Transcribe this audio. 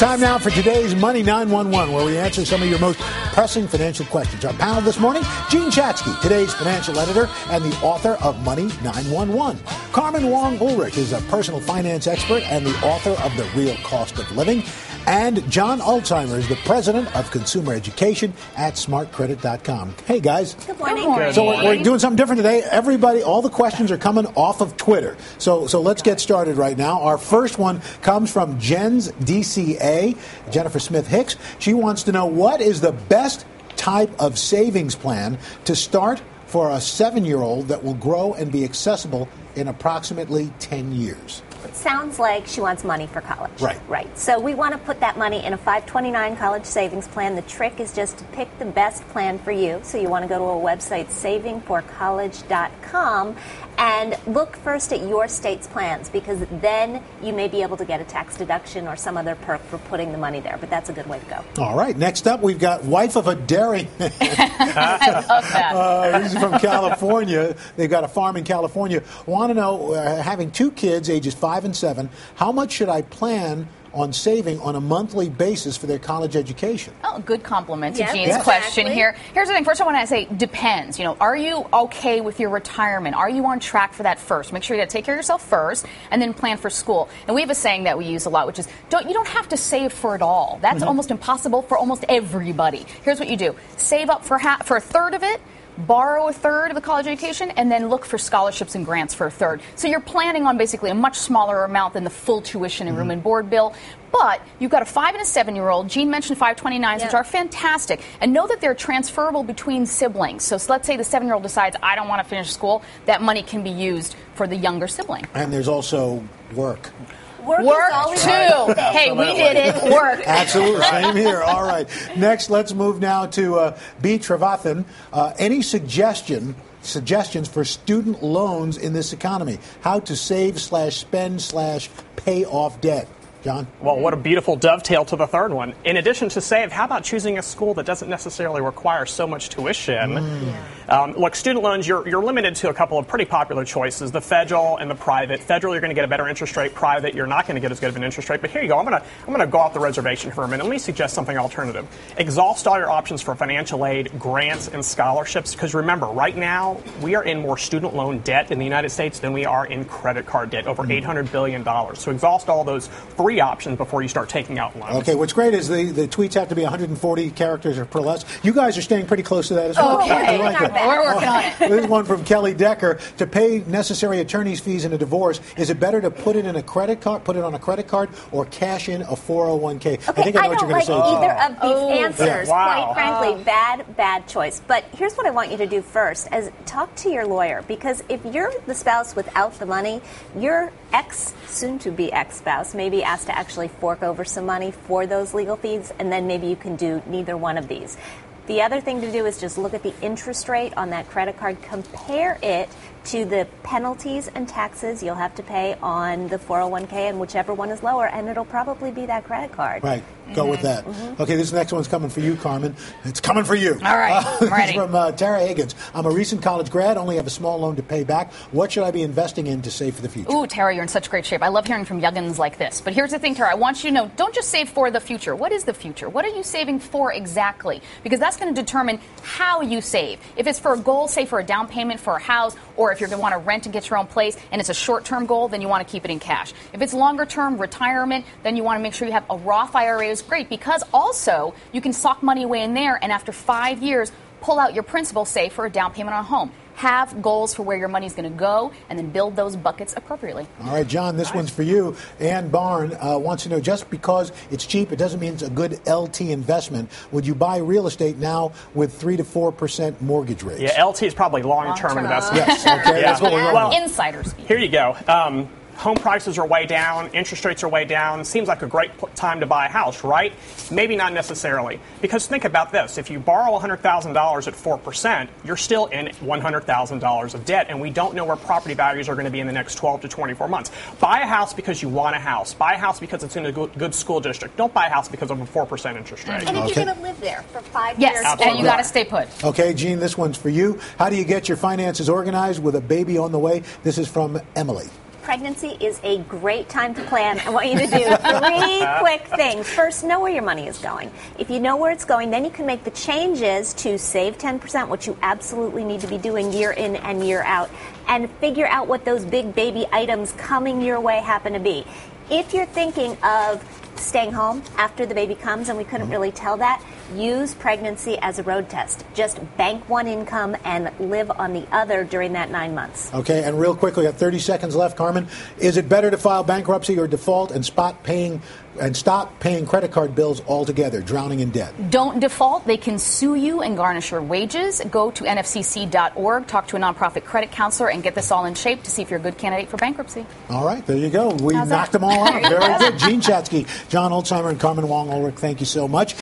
Time now for today's Money 911, where we answer some of your most pressing financial questions. Our panel this morning, Jean Chatzky, today's financial editor and the author of Money 911. Carmen Wong Ulrich is a personal finance expert and the author of The Real Cost of Living. And John Alzheimer is the president of consumer education at smartcredit.com. Hey, guys. Good morning. So we're doing something different today. Everybody, all the questions are coming off of Twitter. So let's get started right now. Our first one comes from Jen's DCA, Jennifer Smith Hicks. She wants to know, what is the best type of savings plan to start for a 7-year-old that will grow and be accessible in approximately 10 years? It sounds like she wants money for college. Right. So we want to put that money in a 529 college savings plan. The trick is just to pick the best plan for you. So you want to go to a website, savingforcollege.com, and look first at your state's plans, because then you may be able to get a tax deduction or some other perk for putting the money there. But that's a good way to go. All right. Next up, we've got wife of a dairy. I love that. This is from California. They've got a farm in California. Want to know, having 2 kids, ages 5 and 7, how much should I plan on saving on a monthly basis for their college education? Oh, good compliment to Yes, Jean's exactly. question here. Here's the thing. First, I want to say depends. Are you okay with your retirement? Are you on track for that first? Make sure you take care of yourself first and then plan for school. And we have a saying that we use a lot, which is you don't have to save for it all. That's almost impossible for almost everybody. Here's what you do. Save up for a third of it, borrow a third of the college education, and then look for scholarships and grants for a third. So you're planning on basically a much smaller amount than the full tuition and room and board bill. But you've got a 5 and a 7-year-old. Jean mentioned 529s, which are fantastic. And know that they're transferable between siblings. So let's say the 7-year-old decides, I don't want to finish school. That money can be used for the younger sibling. And there's also work. Work is always too. a thing. Hey, we did it. Work. Absolutely. Same here. All right. Next, let's move now to B. Travathan. Any suggestions for student loans in this economy? How to save/spend/pay off debt? John? Well, what a beautiful dovetail to the third one. In addition to save, how about choosing a school that doesn't necessarily require so much tuition? Look, student loans, you're limited to a couple of pretty popular choices, the federal and the private. Federal, you're going to get a better interest rate. Private, you're not going to get as good of an interest rate. But here you go. I'm going to go off the reservation for a minute. Let me suggest something alternative. Exhaust all your options for financial aid, grants, and scholarships. Because remember, right now, we are in more student loan debt in the United States than we are in credit card debt, over $800 billion. So exhaust all those free options before you start taking out loans. Okay, what's great is the tweets have to be 140 characters or per less. You guys are staying pretty close to that as well. Okay. I like it. We're working on it. This is one from Kelly Decker. To pay necessary attorney's fees in a divorce, is it better to put it on a credit card, or cash in a 401k? Okay, I think I know what you're going to say. either of these answers. Wow. Quite frankly, bad choice. But here's what I want you to do first: is talk to your lawyer, because if you're the spouse without the money, your soon-to-be ex-spouse may be asked to actually fork over some money for those legal fees, and then maybe you can do neither one of these. The other thing to do is just look at the interest rate on that credit card, compare it to the penalties and taxes you'll have to pay on the 401k, and whichever one is lower, and it'll probably be that credit card. Right. Go with that. Okay, this next one's coming for you, Carmen. It's coming for you. All right, I'm ready. This is from Tara Higgins. I'm a recent college grad, only have a small loan to pay back. What should I be investing in to save for the future? Ooh, Tara, you're in such great shape. I love hearing from youngins like this. But here's the thing, Tara. I want you to know, don't just save for the future. What is the future? What are you saving for exactly? Because that's going to determine how you save. If it's for a goal, say for a down payment for a house, or if you're going to want to rent and get your own place, and it's a short-term goal, then you want to keep it in cash. If it's longer-term retirement, then you want to make sure you have a Roth IRA. Is great, because also you can sock money away in there, and after 5 years, pull out your principal, say, for a down payment on a home. Have goals for where your money's going to go, and then build those buckets appropriately. All right, John, this one's for you. Ann Barn wants to know, just because it's cheap, it doesn't mean it's a good LT investment. Would you buy real estate now with 3 to 4% mortgage rates? Yeah, LT is probably long-term investment. Yes, okay, that's what we're Well, Insider speak. here you go. Home prices are way down. Interest rates are way down. Seems like a great time to buy a house, right? Maybe not necessarily. Because think about this. If you borrow $100,000 at 4%, you're still in $100,000 of debt, and we don't know where property values are going to be in the next 12 to 24 months. Buy a house because you want a house. Buy a house because it's in a good school district. Don't buy a house because of a 4% interest rate. And if you're going to live there for 5 Yes, years, and you got to stay put. Okay, Gene, this one's for you. How do you get your finances organized with a baby on the way? This is from Emily. Pregnancy is a great time to plan. I want you to do 3 quick things. First, know where your money is going. If you know where it's going, then you can make the changes to save 10%, which you absolutely need to be doing year in and year out, and figure out what those big baby items coming your way happen to be. If you're thinking of staying home after the baby comes, and we couldn't really tell that, use pregnancy as a road test. Just bank one income and live on the other during that 9 months. Okay, and real quickly, we have 30 seconds left, Carmen. Is it better to file bankruptcy or default and stop paying credit card bills altogether, drowning in debt? Don't default. They can sue you and garnish your wages. Go to nfcc.org, talk to a nonprofit credit counselor, and get this all in shape to see if you're a good candidate for bankruptcy. All right, there you go. We knocked them all out. Very good. Jean Chatzky, John Holtzheimer, and Carmen Wong Ulrich, thank you so much.